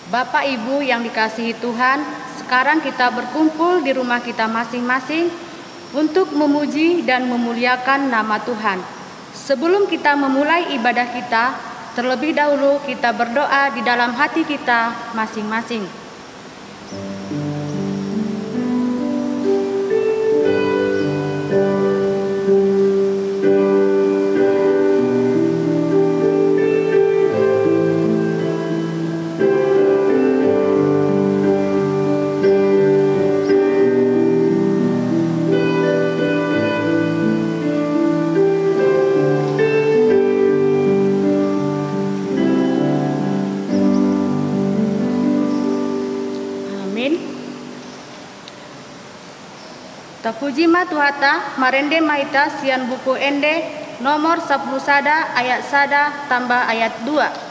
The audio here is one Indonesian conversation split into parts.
Bapak Ibu yang dikasihi Tuhan, sekarang kita berkumpul di rumah kita masing-masing untuk memuji dan memuliakan nama Tuhan. Sebelum kita memulai ibadah kita, terlebih dahulu kita berdoa di dalam hati kita masing-masing. Tapuji ma Tuhata, marende maita sian buku ende, nomor 10 sada, ayat sada, tambah ayat 2.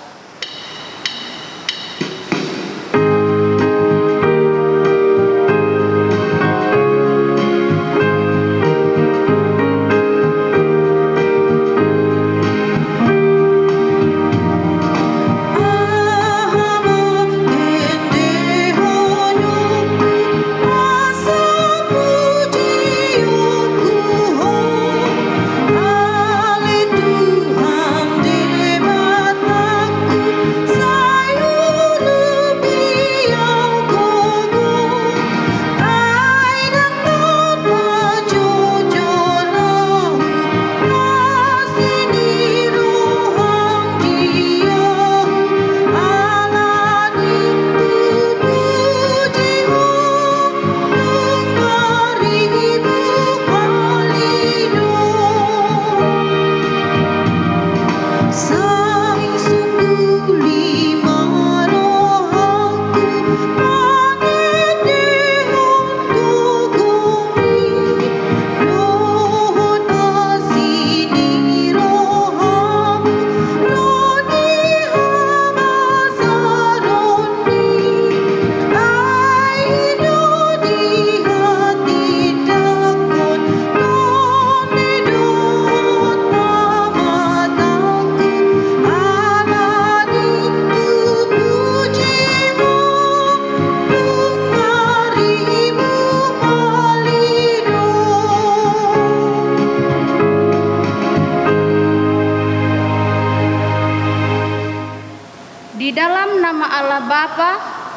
Di dalam nama Allah Bapa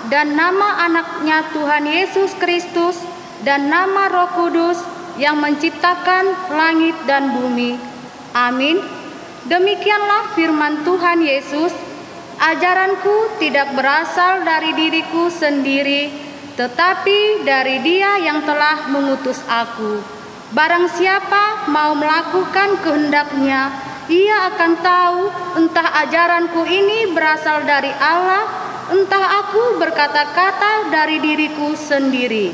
dan nama anaknya Tuhan Yesus Kristus dan nama Roh Kudus yang menciptakan langit dan bumi. Amin. Demikianlah firman Tuhan Yesus, ajaranku tidak berasal dari diriku sendiri, tetapi dari Dia yang telah mengutus aku. Barang siapa mau melakukan kehendak-Nya, ia akan tahu entah ajaranku ini berasal dari Allah, entah aku berkata-kata dari diriku sendiri.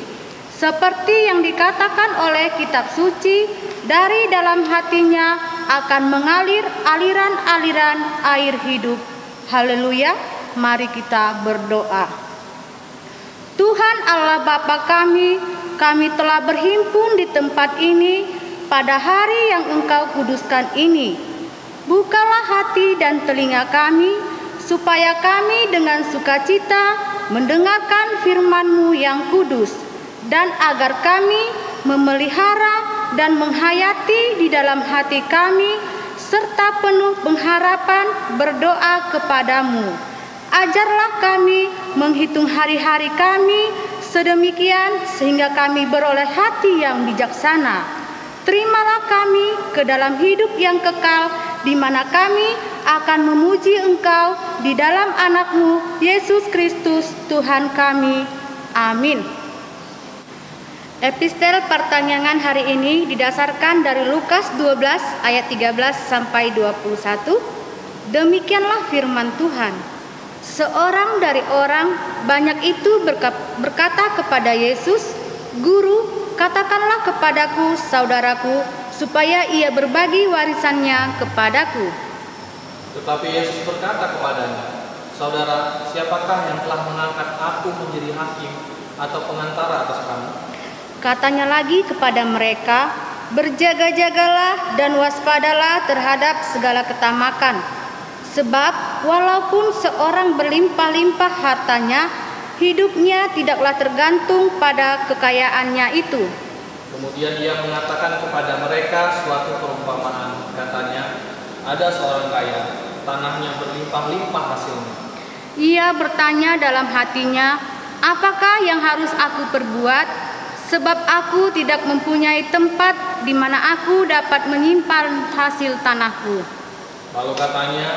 Seperti yang dikatakan oleh kitab suci, dari dalam hatinya akan mengalir aliran-aliran air hidup. Haleluya, mari kita berdoa. Tuhan Allah Bapa kami telah berhimpun di tempat ini pada hari yang Engkau kuduskan ini. Bukalah hati dan telinga kami, supaya kami dengan sukacita mendengarkan firman-Mu yang kudus, dan agar kami memelihara dan menghayati di dalam hati kami, serta penuh pengharapan berdoa kepadamu. Ajarlah kami menghitung hari-hari kami sedemikian sehingga kami beroleh hati yang bijaksana. Terimalah kami ke dalam hidup yang kekal, di mana kami akan memuji Engkau di dalam anak-Mu, Yesus Kristus, Tuhan kami. Amin. Epistel pertanyaan hari ini didasarkan dari Lukas 12 ayat 13 sampai 21. Demikianlah firman Tuhan. Seorang dari orang banyak itu berkata kepada Yesus, "Guru, katakanlah kepadaku saudaraku, supaya ia berbagi warisannya kepadaku." Tetapi Yesus berkata kepadanya, "Saudara, siapakah yang telah mengangkat aku menjadi hakim atau pengantara atas kamu?" Katanya lagi kepada mereka, "Berjaga-jagalah dan waspadalah terhadap segala ketamakan, Sebab walaupun seorang berlimpah-limpah hartanya, hidupnya tidaklah tergantung pada kekayaannya itu. Kemudian ia mengatakan kepada mereka suatu perumpamaan. Katanya, ada seorang kaya, tanahnya berlimpah-limpah hasilnya. Ia bertanya dalam hatinya, apakah yang harus aku perbuat? Sebab aku tidak mempunyai tempat di mana aku dapat menyimpan hasil tanahku. Lalu katanya,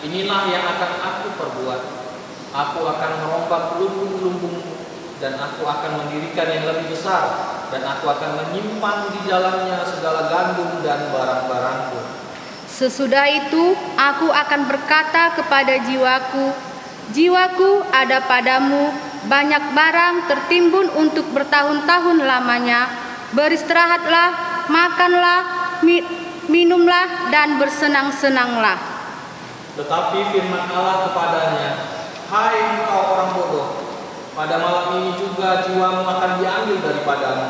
inilah yang akan aku perbuat. Aku akan merombak lumbung-lumbungmu, dan aku akan mendirikan yang lebih besar, dan aku akan menyimpan di dalamnya segala gandum dan barang-barangku. Sesudah itu aku akan berkata kepada jiwaku, jiwaku, ada padamu banyak barang tertimbun untuk bertahun-tahun lamanya. Beristirahatlah, makanlah, minumlah, dan bersenang-senanglah. Tetapi firman Allah kepadanya, hai engkau orang bodoh, pada malam ini juga jiwamu akan diambil daripadamu,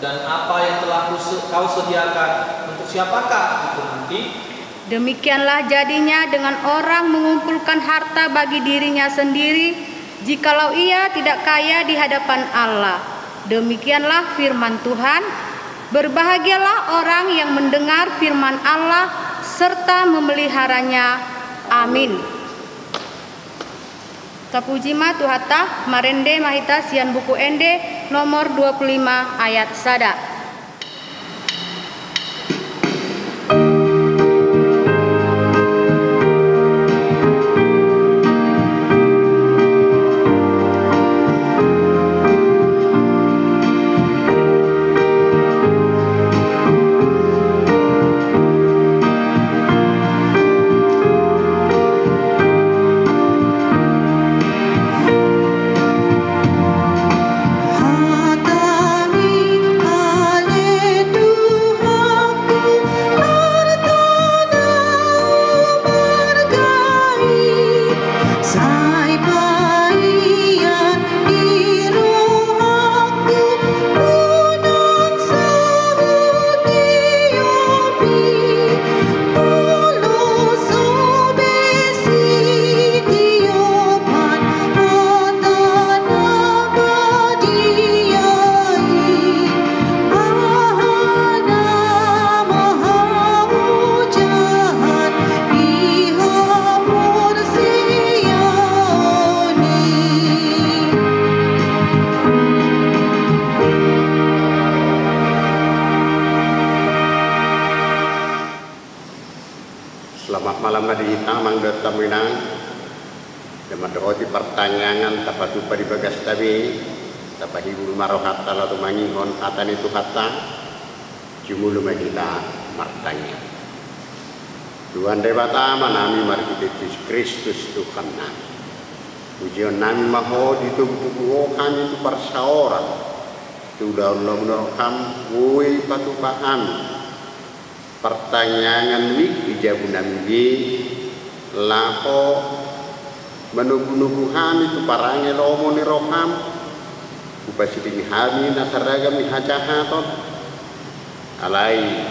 dan apa yang telah kau sediakan, untuk siapakah itu nanti? Demikianlah jadinya dengan orang mengumpulkan harta bagi dirinya sendiri, jikalau ia tidak kaya di hadapan Allah. Demikianlah firman Tuhan. Berbahagialah orang yang mendengar firman Allah serta memeliharanya. Amin. Tapujima Tuhata Marende Mahita Sian Buku Ende nomor 25 ayat sada. Selamat malam madita mangga taminang. Dapat roti pertanyaan tapat lupa di bagas tabi. Tapat ibu marohata lalu mangihon atan itu kata. Jumulu madita martanya. Tuhan debata manami markitis Kristus Tuhan nami. Ujian nami maho ditubuh kami itu persaoran. Sudah Allah menurut kami woi patupahan. Pertanyaan wik ijabu nambi lapo menubu-nubuhan itu parange lomo ni roham upasiti hami nasaraga mi hajahaton alai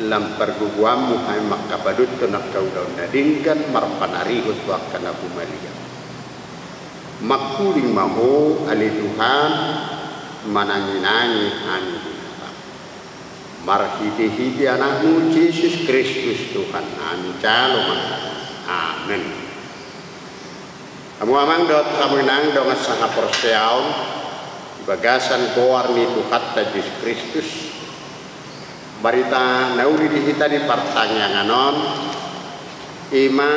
lampar guguam muhai makabadut tonak kau daun nadingkan marpanarihut wakkan aku malia makuling maho ali Tuhan mananginangi hani marhiti-hiti anakmu Yesus Kristus Tuhan. Amin. Amin. Kamu amang dot kamu nang dong sangat perseaun bagasan koar ni Tuhan Yesus Kristus. Barita nauri dihita di pertanyaan non ima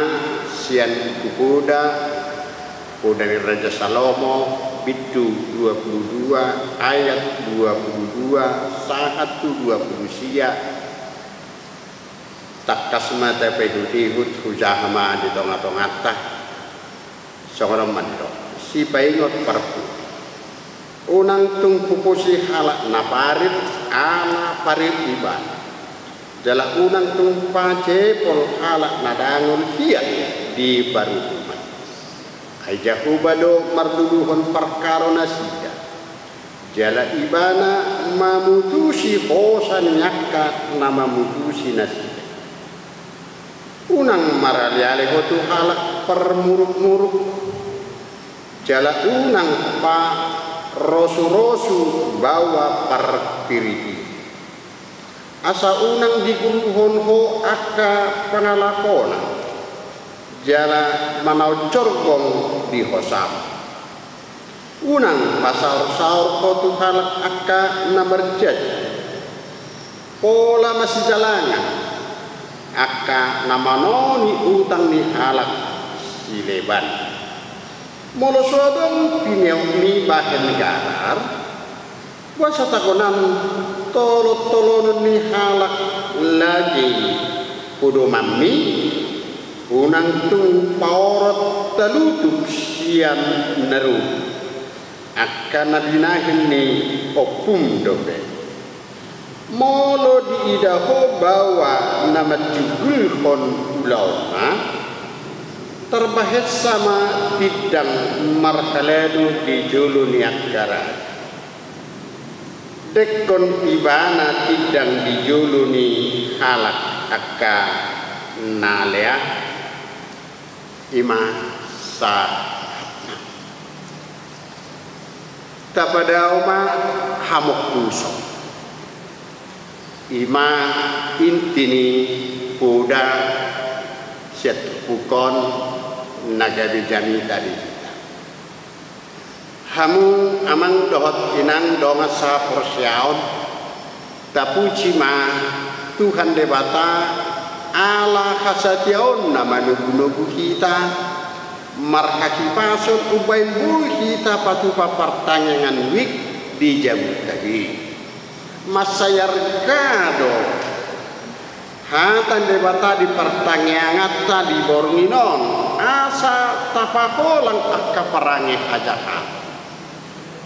sian kuda dari Raja Salomo Bidu 22 ayat 22 sahat 20 sia tak kasmata pehutihut hujahama di tonga-tongata seorang mandok si paingot perpu unang tungpukusi halak naparit ala parit iban jala unang tungpace pol halak nadangun hiat di baru Ajaku bado marduduhon perkara nasida jala ibana mamutusi hosan nyakka nama mutusi nasida unang maraliale ko tu halak permuruk-muruk jala unang pa rosu-rosu bawa parpiriti asa unang diguruhon ho akka pangalakona jala manau corgong di hosam unang pasaur-saur ko tu halak akka naberjaj pola masih jalangan akka namanoni utang ni halak sileban molo sodong pinew ni bahen garar wasa takonan tolot-tolonon ni halak lagi kudo mami unang tung paorot talutuk sian neru akka nabinahin ni opum dobe molo diidaho bawa nama jugul kon pulau terbahas sama bidang marhaledu di julu niakara dekon ibana tidang di julu ni halak akka nalea ima sa tapada oma hamok pusok ima intini puda set pukon nagabi jami tadi hamu amang dohot inang donga sa persyaon tapuci ma Tuhan debata ala hasatiaon nama nugu-nugu kita marhaki pasut ubain bu kita patupa pertanyaan wik di jamu tadi masayar kado hatan debata di pertanyaan tadi bornginon asa tapakolang akka parange hajahat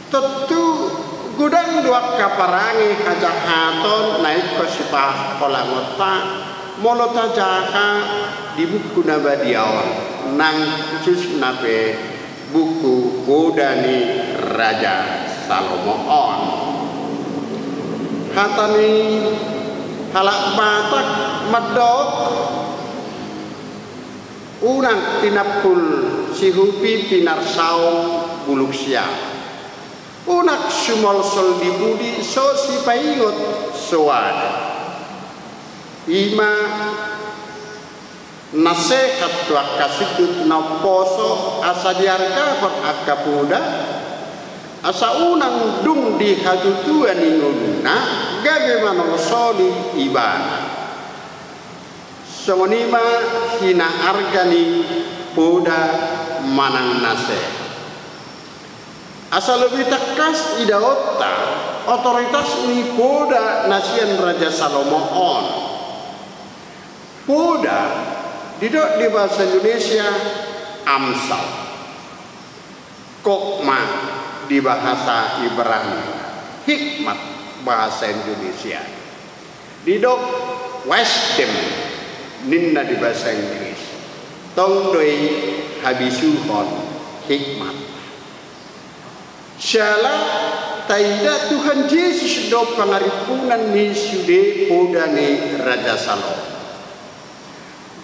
tentu gudang dua kaparange hajahaton naik ke sipah kolangota molota jaka di buku nabadiawan nang khusus nape buku Kodani Raja Salomoon hatani halak batak medok unang tinapul sihupi pinar saung buluk siang unak sumol sol dibudi so si paingot soada ima nasehat tua kasidut na poso asa diarka kot akapuda asa unang dung di hatutuan inguna gabe manosoli ibana songonima hina argani poda manang nase asa lebih tekas idaota otoritas ni poda nasian Raja Salomoon poda didok di bahasa Indonesia amsal kokma di bahasa Ibrani hikmat bahasa Indonesia didok wisdom ninna di bahasa Inggris tongdoi habisuhon hikmat syala taida Tuhan Yesus do pangaripunan ni sude podane Raja Salomo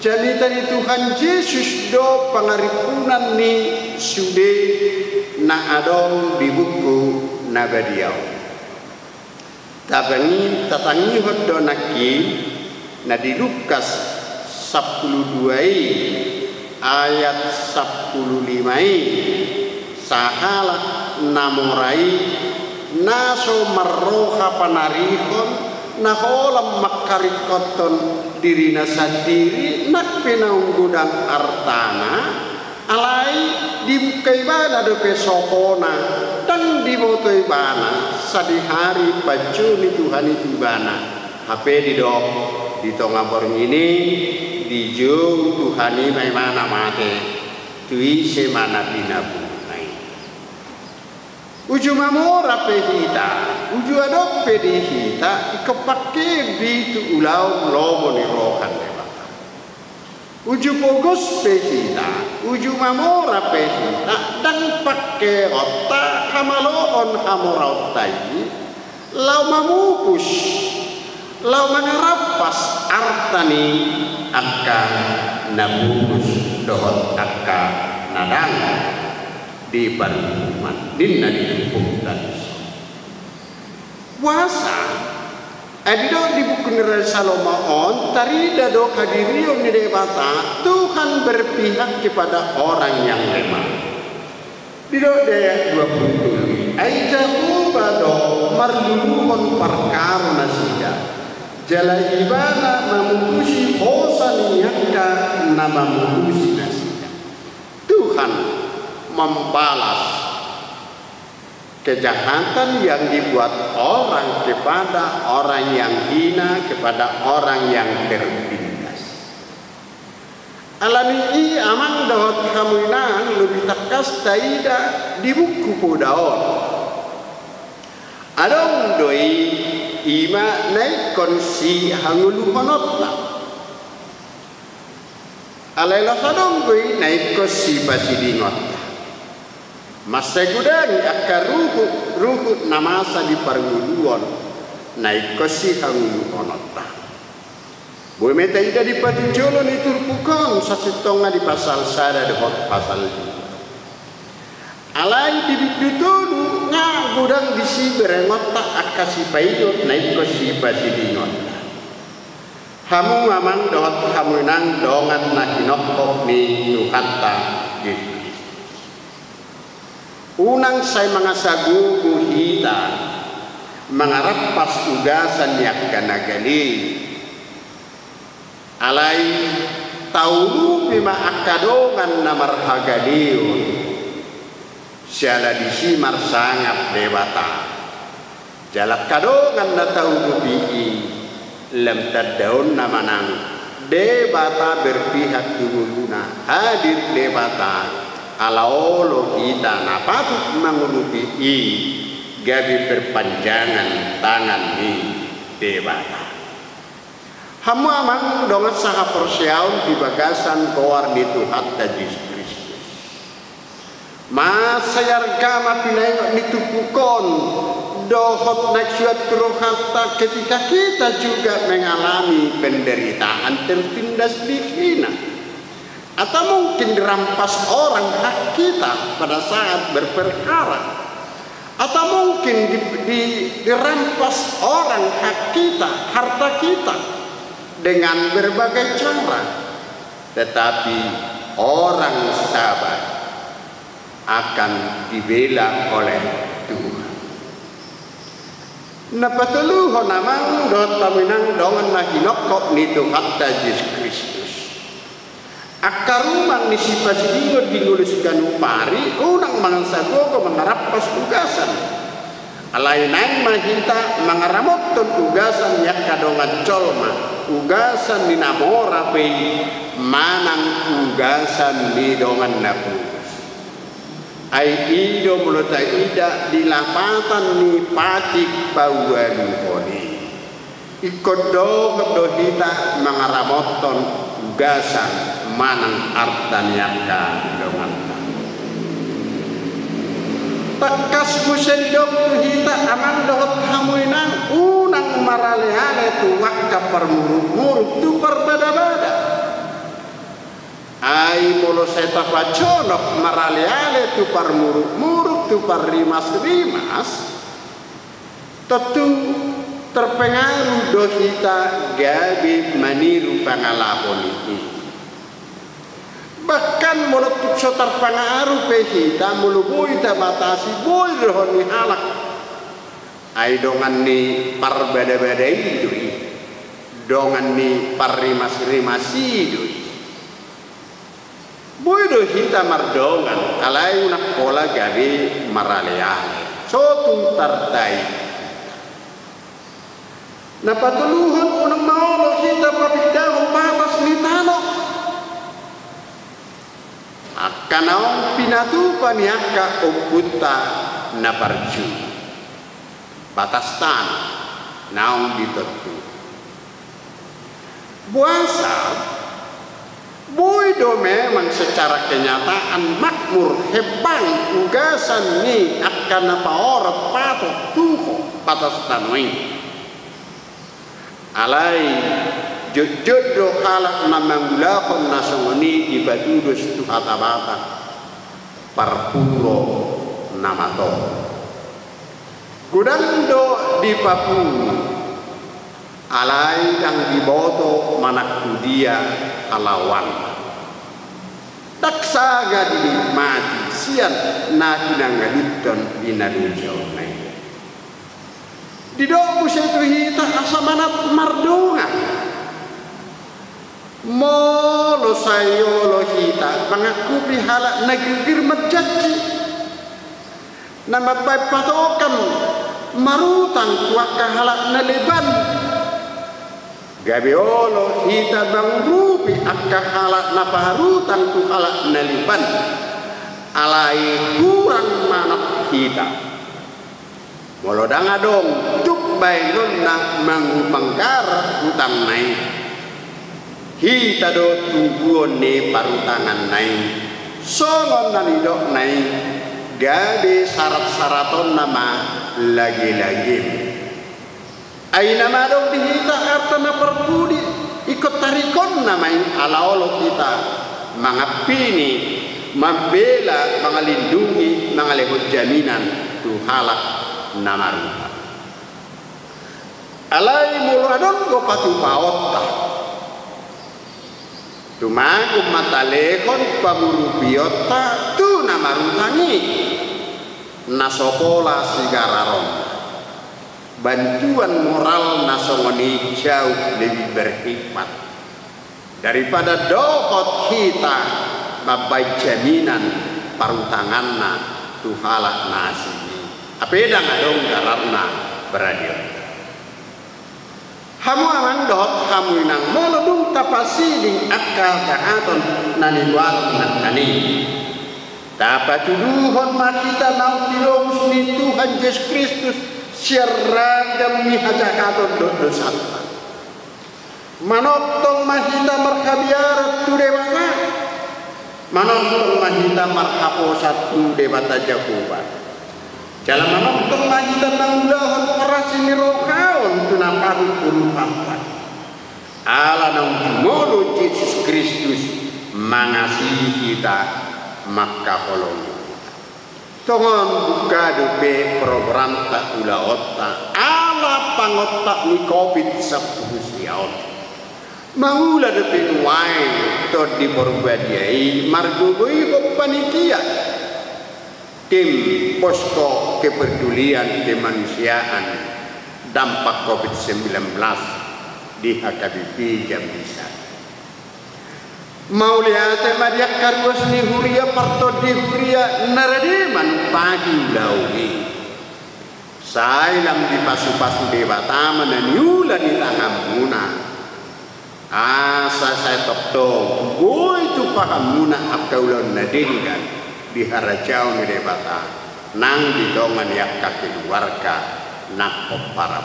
jadi tadi Tuhan Yesus do pangaripunan ni sude na adong di buku Nabadiau tabangi tatangi hoddo naki na di Lukas 12 ayat 15 sahala namorai naso marroha panarihon naholam makarikoton dirina sendiri nak pinaung gudang artana alai dibuka ibana dope sopona dan diboto ibana sadihari pacuni Tuhan itu ibana HP didok di tonga borong ini dijung Tuhani mai mana mate tui semana binabu nai uju mamora pehita uju adok pedihita ikepake bitu ulau lomo ni rohan debata uju pogos pehita uju mamora pehita dan pakai otak hamaloon hamorautai lau mamupus lau mangarapas artani akka nabungus dohot akka nadang di paruman dinna di dan puasa adido di buku Raja Salomo tarida do hadirion di debata Tuhan berpihak kepada orang yang lemah. Dido daya 20 aijabu bado marluluhon perkara nasida jala ibana memutusi hosan yakka nama memutusi nasida. Tuhan membalas kejahatan yang dibuat orang kepada orang yang hina, kepada orang yang tertindas. Alami amang dahot hamuinan lebih takas taida di buku podaon. Adong doi ima naik konsi hanguluhonotla. Alailah sadong doi naik konsi pasidingot. Masa gudang akan ruhut namasa di parguluan naik kosi hangu onota. Boy meta ida di patijolon itu pukon sasitonga di pasal sada dehot pasal itu. Alai di bidutulu nga gudang bisi berengota akasi paidot naik kosi pasidingot. Hamu mamang dehot hamu nang dongan nakinokok ni nuhanta gitu. Unang say mga sagu kuhita mangarapas ugasan yak kanagali alay taulu pima akadongan na marhagalion siala disi marsangat debata jalak kadongan na taulu bii lam tadaon na manang debata berpihak duluna hadir debata alaolo kita napatut mengulupi gabi perpanjangan tangan ni debata. Hamu amang dongat saha persiaun di bagasan kawar ni Tuhan Yesus Kristus. Masayar gama pinayong nitupukon dohot naksyat rohata ketika kita juga mengalami penderitaan tertindas dihina. Atau mungkin dirampas orang hak kita pada saat berperkara. Atau mungkin dirampas orang hak kita, harta kita dengan berbagai cara. Tetapi orang sabar akan dibela oleh Tuhan. Napatuluho namang dot taminang dongan nahinok kok ni Tuhan Yesus Kristus. Akaruman ni si pasidingot dinulis ganupari unang mangansago ko mangarapas ugasan alainan mahinta mangaramot ton ugasan yak kadongan colma ugasan ni namora pe manang ugasan ni dongan napus ai ido mulota ida di lapatan ni patik bauan koni ikodo dohita mangaramot ton ugasan manang artan yakka dongan takas musen dok hita amang dohot hamuinan unang maraleane tu wakka permuruk-muruk tu perbada-bada ai molo seta paconok maraleane tu permuruk-muruk tu perrimas-rimas tentu terpengaruh dohita gabi maniru pangalapon ini. Bahkan mulut tukso terpengaruh pehita mulubui tabatasi boy rohoni halak ai dongan ni parbada-bada itu dongan ni parrimas-rimas itu boy dohita mardongan alai unak pola gadi maraleane sotung tartai napatuluhan unang maolo hita papidahong patas ni tanok akanaong pinatupan yakka umpunta na parju batas tanah naong ditutu puasa boydo memang secara kenyataan makmur hebang ugasan ni akan napaorot patok tuho batas tanah ini alai jodoh halak na manggulakon na songoni di batudos tu hatabata parpuro namato kudando di papu alai dang diboto manaktudia alawan taksaga dinikmati sian na pinangaliton dinadunjau di dobu setu hita asa manat mardonga molo sayolo hita mengaku bihala negir merjanji nama baik patokan marutang tuaka halak neleban gabiolo hita bangrupi akka halak naparutang tu halak neleban alai kurang manok hita molo danga dong tuk bailon na mangupangkar utang nai hita do tubuon ne parutangan nai solon nanidok nai gabe syarat-syaraton nama lagi-lagi ay nama dong dihita arta na perpudi ikut tarikon namai alaolo kita mangapini membela mengalindungi mengalihut jaminan tu halak namarupa alai muladon go patu paotta tumagu matalekon pamurupiota tu namarutangi nasopola sigararon bantuan moral nasongoni jauh lebih berhikmat daripada dokot kita babai jaminan parutanganna tu halak nasi apeda ngadong kararna beradio hamu aman dot hamu inang molodung tapasi ding akal kaaton naniwal nani tapatuduhon makita nautilos ni Tuhan Yesus Kristus syaragam ni hajakaton dosat manotong mahita marhabiarat tu dewata manotong mahita marhaposat tu dewata Jehovah jalan menonton mahita nanggulahon perasini rokaon tu namparu puluhan ala nang molo Yesus Kristus mengasihi kita maka holong tongon buka dupe program tak ula otak ala pangotak ni COVID-19 siaon mangula dupe nuai to di borbadiai margugui hok panitia tim posko kepedulian kemanusiaan dampak COVID-19 di HKBP Jambi. Mau lihat mariak karwas ni huria parto di huria naradiman pagi launi. Sailam di pasu-pasu dewata menanyulan di tangan muna. Asa saya tokto, boy tu paham muna apkaulon nadingan. Di harajau ni debata nang didongan yak kaki keluarga nak para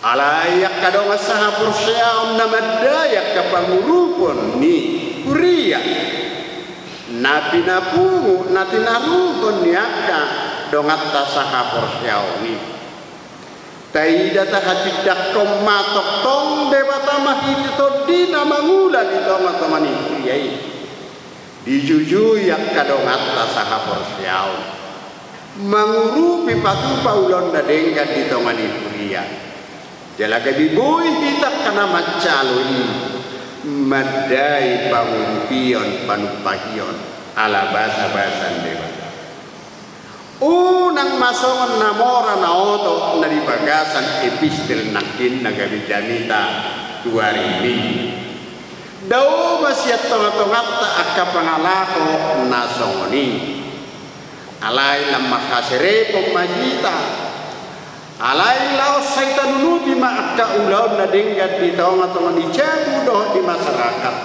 alayak kadong saha persiaon namada yak kapangurupon ni kuria napi napungu nati narupon yakka dongat saha persiaon ni taida tahatidak komatok tong debata mahito di namangula di dongat tomani kuriai dijuju yang kadongat saha porsiau mangurupi patu paulon na denggan di tongani kuria jalaga bibui kita kana macalui madai pangumpion panupahion ala basa-basan dewa unang masongan namora na oto na di bagasan epistel nakin nagabijanita 2000 daw masyat tongat-tongat akka pangalako nasongoni alay lamang kasere pagmajita alay laos say tanunuti maakka ulaw na dinggat di tongat-tongat ni Jagudo di masyarakat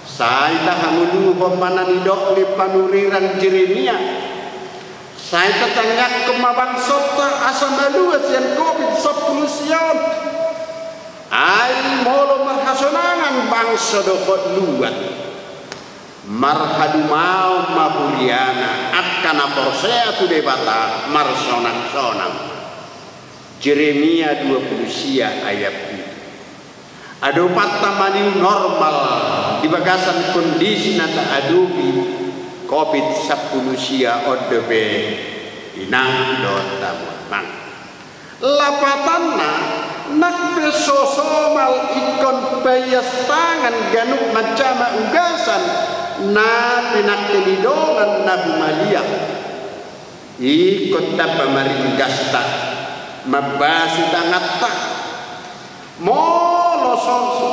say tahamuluhon mananidok ni panuriran Jeremia say tatanggak kemabangsot asa maluas yan COVID-19 siyon ay molo marhasonangan bangsa dokot luat marhadumau mabuliana akkana porsea tu debata marsonang-sonang Jeremia 20 ayat itu Ado patamani normal di bagasan kondisi nata adubi COVID-19 odebe inang dota mang. Lapatanna nak besosomal ikon bayas tangan ganuk macama ugasan na pinaktilidongan na bumalia ikot na pamaringgasta mabasi tangatta molo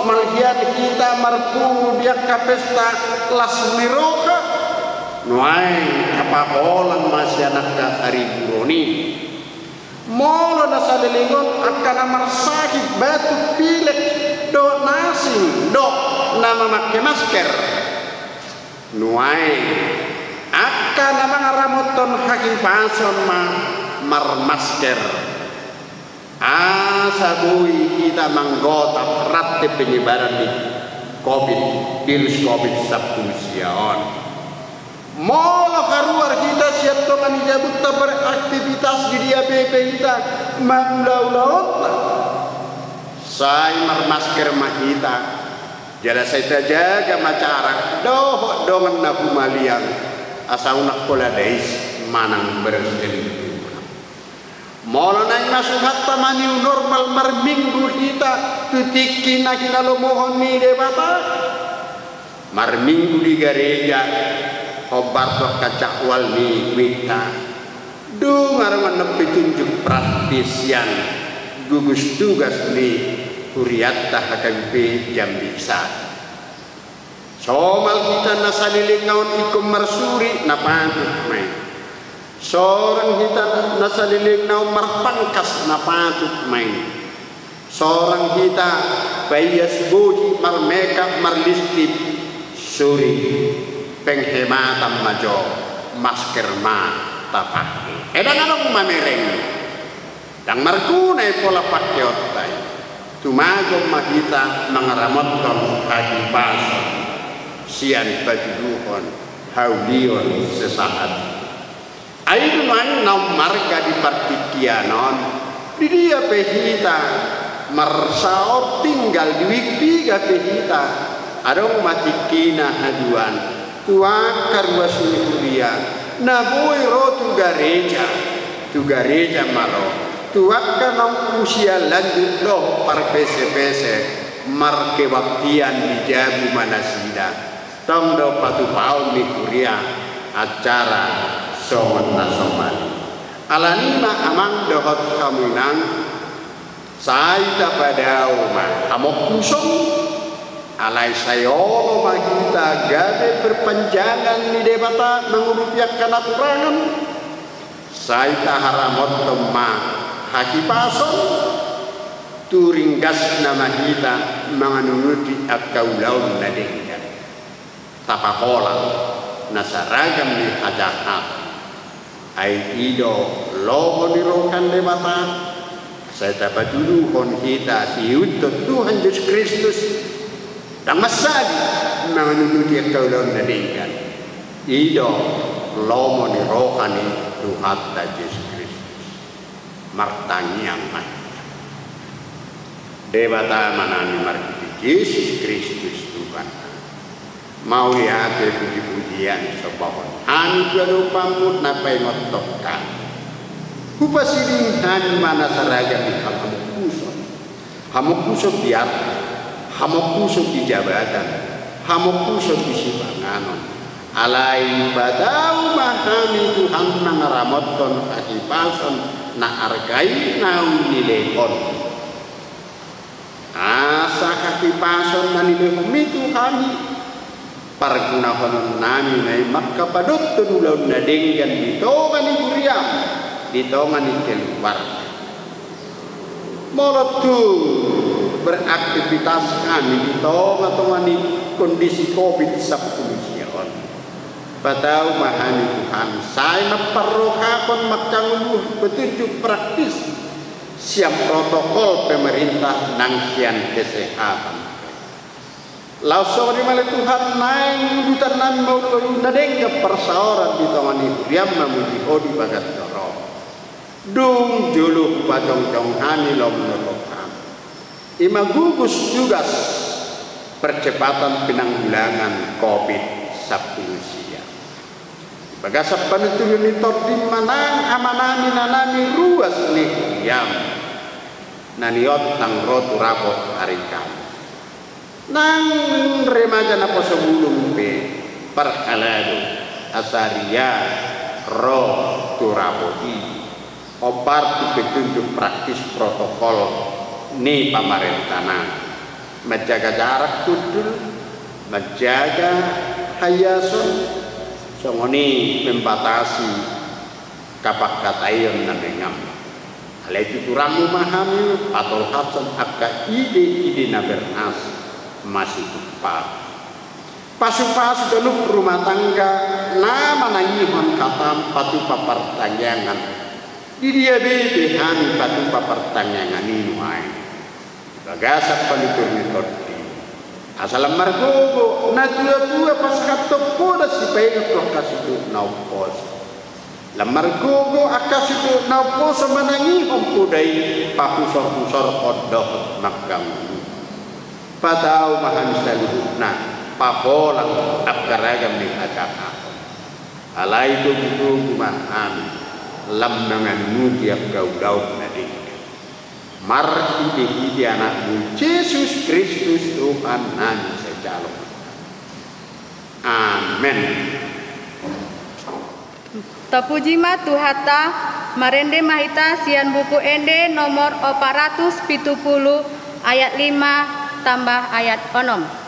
malhian kita marpu dia kapesta las miroka nuai kapakolang masyanak ka ariburoni molo na sa lilingon akan amarsakit batu pilek do nasing do na memakai masker nuai akan namang ramoton hakim pason mar masker asabui kita menggotap rate penyebaran di virus COVID-19 molo karuar kita siap tongan dijabut beraktivitas di dia BP kita manglau-laut saya mar masker mahita jala saya jaga macara doh dongan na kumaliang asaunak pola deis manang berseli molo nang masuk hatta mani normal mar minggu kita tutiki na kinalo mohon mi debata mar minggu di gereja obat kacak wal mi wita du ngarangan nepi tunjuk praktisian gugus tugas ni Huriatta HKBP Jambi Sat somal kita nasaliling ngaon ikum marsuri napatut main seorang kita nasaliling ngaon marpangkas napatut main seorang kita bayas buhi marmeka marlistip suri penghematan majo masker ma tapake edang anong mamereng dang markunay pola pakai otai tumagom mahita mangaramotton hadipason sian pajuduhon haulion sesaat ayo man nam marga di partikianon di dia pehita marsaor tinggal di wikpiga pehita adong matikina haduan tua karwasuni kuria naboy ro tu gareja maro tuakka nang usia lanjut loh par pese marke waktian di jabu manasida tong do patu paun di kuria acara soman nasomani alanima amang dohot kamunang saita padau ma amok kusong alai sayolo magita gabe perpanjangan ni debata mengurupiakan aturangan saita haramot temma hakipason turinggas nama kita menganunuti akaulau nadenggan tapakola nasaragam ni ajahat ai ido logo nirokan debata saya dapat dulu kon kita siutot Tuhan Yesus Kristus dan masadi menganunuti akaulau nadenggan ido logo nirokani Tuhan Yesus martangiang man debata manani markiti Yesus Kristus Tuhan mau lihat puji-pujian sebahon anu jadu pamut napai ngotokkan kupasiring hani mana seragam di hamukusok biar hamukusok di jabatan hamukusok di sibanganon alai badau mahami Tuhan nangaramoton akipason na argai nau nilekon asa kakipason na nilekon itu kami pargunakan nami na makapadot tunulaw na denggan ditongan ni Guriam ditongan ni keluar molotu beraktivitas kami ditongan ni kondisi COVID-19 Patau mahani Tuhan saya memperrokakan makanguluh petunjuk praktis siap protokol pemerintah nangsian kesehatan langsung dimana Tuhan naik urutan nami mau nadeng ke persaoran di tangan itu dia memuji odi bagas dorong dung juluh pacong-cong hani lo menurutkan ima gugus tugas percepatan penanggulangan COVID-19 siya. Bagasap panutulun ito di manang amanami nanami ruas ni Huriam naniot ng rotu rapot harikan. Nang remaja na po sa bulong pe perkalado asaria ro turapoti o parti petunjuk praktis protokol ni pemerintahan menjaga jarak kudul, menjaga hayason, songoni membatasi kapak katayon na mengam. Hal itu kurang memahami atau hasan akka ide-ide na bernas masih tepat. Pasu-pasu dalam rumah tangga nama nangihon katam patu papertanyangan. Di dia bebe kami patu papertanyangan ini wae. Bagasak palitur ni torti. Asal margogo na tua pas kapto poda si payah prokas itu naupos. Lamargogo akas itu naupos manangihon pudai pakusor-kusor odoh makam. Padau mahan saluhna papolang akaragam ni acak. Alai itu kumahan lam dengan mudiak kau daud nadi. Marhi hidi anakmu Yesus Kristus Tuhan nani sejalo. Amin. Tapujima Tuhata marende mahita sian buku ende nomor 470 ayat 5 tambah ayat 6.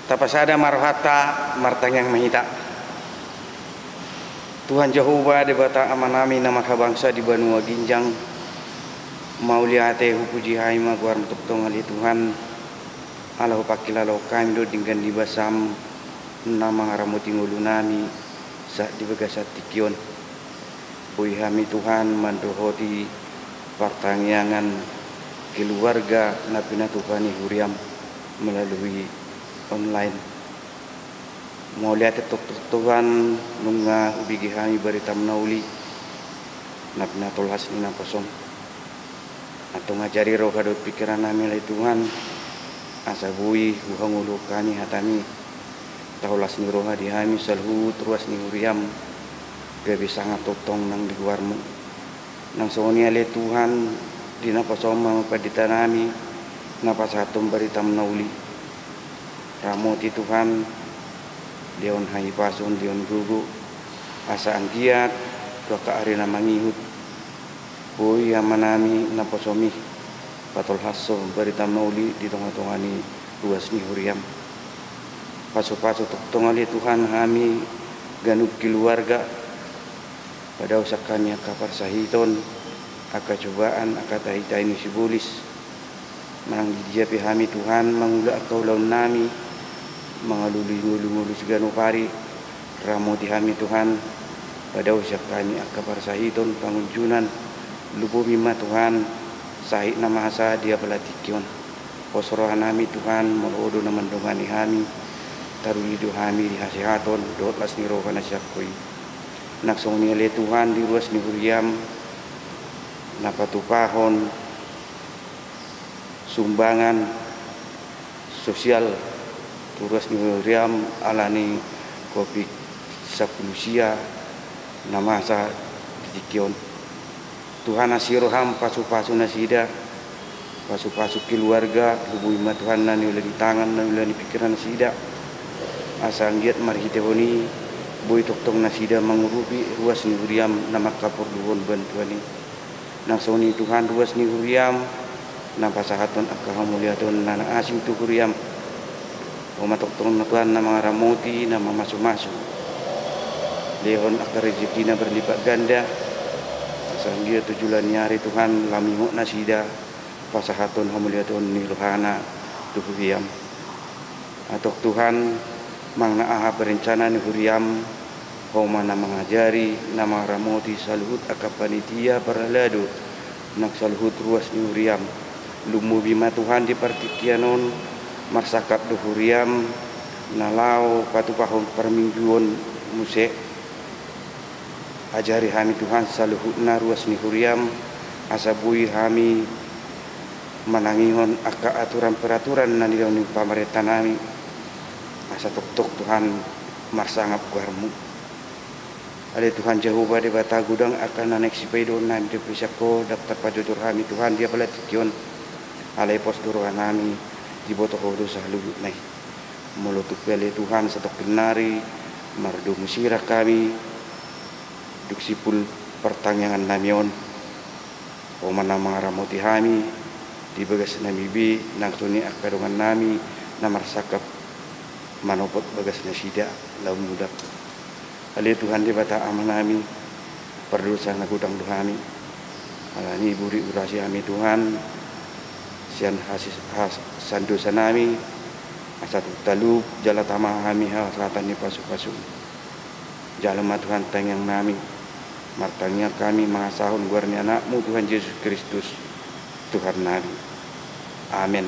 Tapasada marhata martanyang mahita. Tuhan Jehovah debata amanami nama kabangsa di Banua Ginjang. Mauliate hupuji haima guar untuk tongali Tuhan. Alahu pakilalo kami do dinggan di basam nama ngaramuti ngulunami sa di bagasat tikion. Pui hami Tuhan mandohoti pertanyaan keluarga napina Tuhani Huriam melalui online. Mau lihat Tuhan nunga ubigi kami berita menauli napina tolhas nina posom atau ngajari roh kadot pikiran nami lai Tuhan asabui uhang ulukani hatami taulas ni roh di kami salhu terus ni Huriam gabi sangat totong nang di luarmu nang sonia le Tuhan dina posom mapadita nami napasatum berita menauli ramoti Tuhan Dion hai pasun Dion gugu asa anggiat doka arena mangihut pui amanami naposomi patol hasso berita mauli di tengah-tengani ruas ni Huriam paso-paso tongali Tuhan kami ganug keluarga pada usakannya kapar sahiton aka cobaan aka tahitai ni sibulis mang dia pihami Tuhan mangula kau laun nami mangaluli-ngulu segano pari ramo dihami Tuhan pada usia kami akabar sahiton pangunjunan lubu mima Tuhan sahik nama asa dia belatikion posoro hanami Tuhan molodo na mendongani hami taruli do hami di hasihaton dot las ni roh kana syakoi naksong ni le Tuhan di ruas ni huriam napatupahon sumbangan sosial ruas ni huriam alani kopi sapulusia nama asa ditikion Tuhan asiroham pasu-pasu nasida pasu-pasu keluarga lubu ima Tuhan nani ulah di tangan nani ulah di pikiran nasida asal giat mari hitewoni boy toktong nasida mengurupi ruas ni huriam nama kapur duhon bantuan ni nang soni Tuhan ruas ni huriam nang pasahaton akahamuliaton nana asing tu huriam oma toktong na Tuhan nama ramoti nama masuk-masuk lehon akar rezeki na berlipat ganda asal dia tujulan nyari Tuhan lamimok nasida pasahaton hamuliaton ni luhana tuhuriam atok Tuhan mangna aha berencana ni huriam homa na mengajari nama ramoti saluhut akapanitia paralado nak saluhut ruas ni huriam lumu bima Tuhan di partikianon marsakap do huriam nalau patupahon permingguan musek ajari hami Tuhan saluhutna ruas ni huriam asabui hami manangihon aka aturan peraturan na nilaw ni pamarenta nami asa tok Tuhan marsangap kuarmu ale Tuhan Jehovah de bata gudang akan nanek sipai don nam de pisako daftar pajudur hami Tuhan dia balat kion ale pos duruan nami di boto hodo saluhut nai mulutuk pele Tuhan satok kenari mardu musira kami duksipul pertanyaan namion omana mangaramoti hami di bagas namibi nang suni akadongan nami namar sakap manopot bagas nasida lau mudak ale Tuhan di bata amanami perdosa na gudang duhami alani buri urasi kami Tuhan sian hasis sandosa nami asatu talub jala tama kami hasatan ni pasu-pasu jalan Tuhan tanyang nami martanya kami mengasahun guarni anakmu Tuhan Yesus Kristus Tuhan nami amin.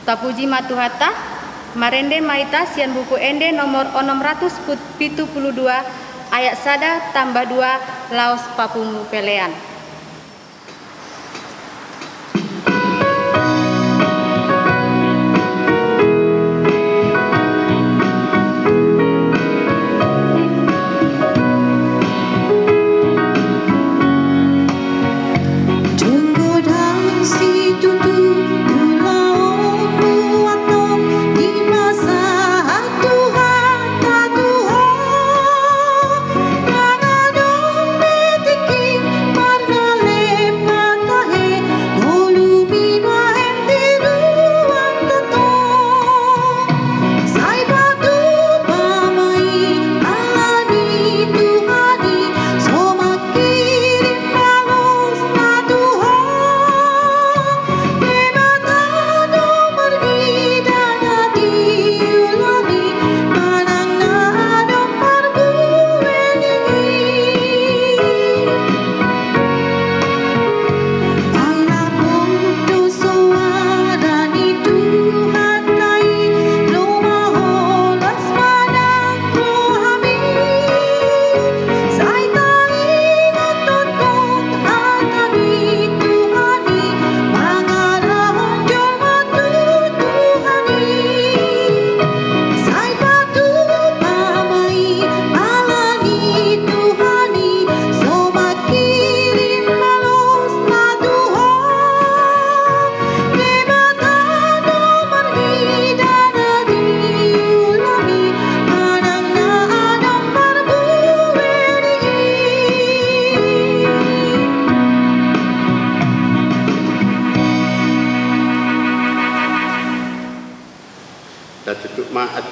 Tapuji matuhata marende maita sian buku ende nomor 672 ayat sada tambah 2 laos papungu pelean.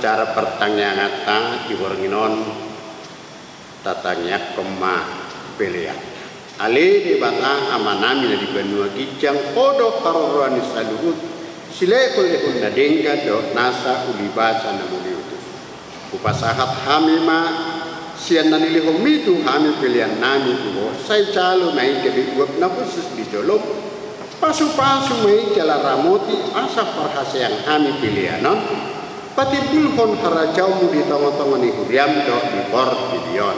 acara pertanyaan di Waranginon tatanya kema pelean ali di bata amanami di Banua Gijang podo karoruan saluhut silekul lekul nadengga do nasa ulibasa namuli utus upasahat hamima sian nani lehomi tu kami pilihan nami tu saya calo naik ke buat na khusus di jolom pasu-pasu mai jala ramoti asa perhasa yang kami pilihan non pati bulhon harajau mu di tengah-tengah ni huriam do di bor dion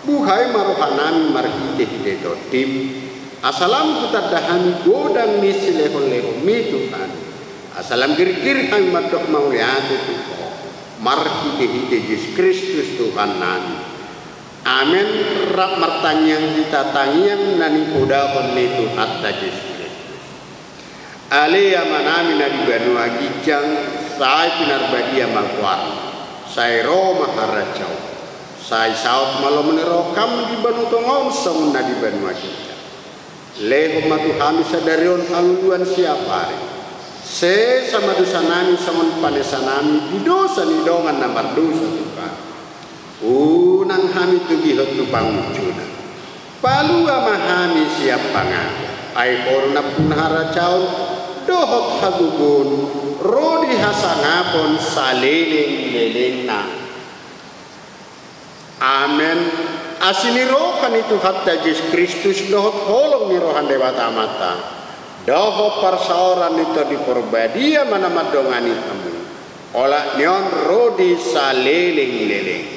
buhai marohanami marhite hide do tim asalam kita dahami godang misi lehomi tu kan asalam kir-kir kami madok mauliat itu marhite hide Yesus Kristus Tuhan nami amin rap martanyang kita tangiang nani podahon itu hatta Yesus Kristus ale yamanami nadi banu agijang sai pinar badia malkuar sai Roma haracau sai saut malam menerokam di banu tongom song nadi banu agijang leho matu kami sadarion anguluan siapa se sama dosa nami sama panesa nami di dosa ni dongan namar dosa Tuhan unang kami tugi hot tupang mucuna palu ama kami siap pangan ai korna pun haracau dohot hagugun rodi hasangapon saleleng lelengna amen asini rohan itu hatta Yesus Kristus dohot holong ni rohan dewata mata doho persaoran itu diperbadia mana madongani kamu olah nyon rodi saleleng leleng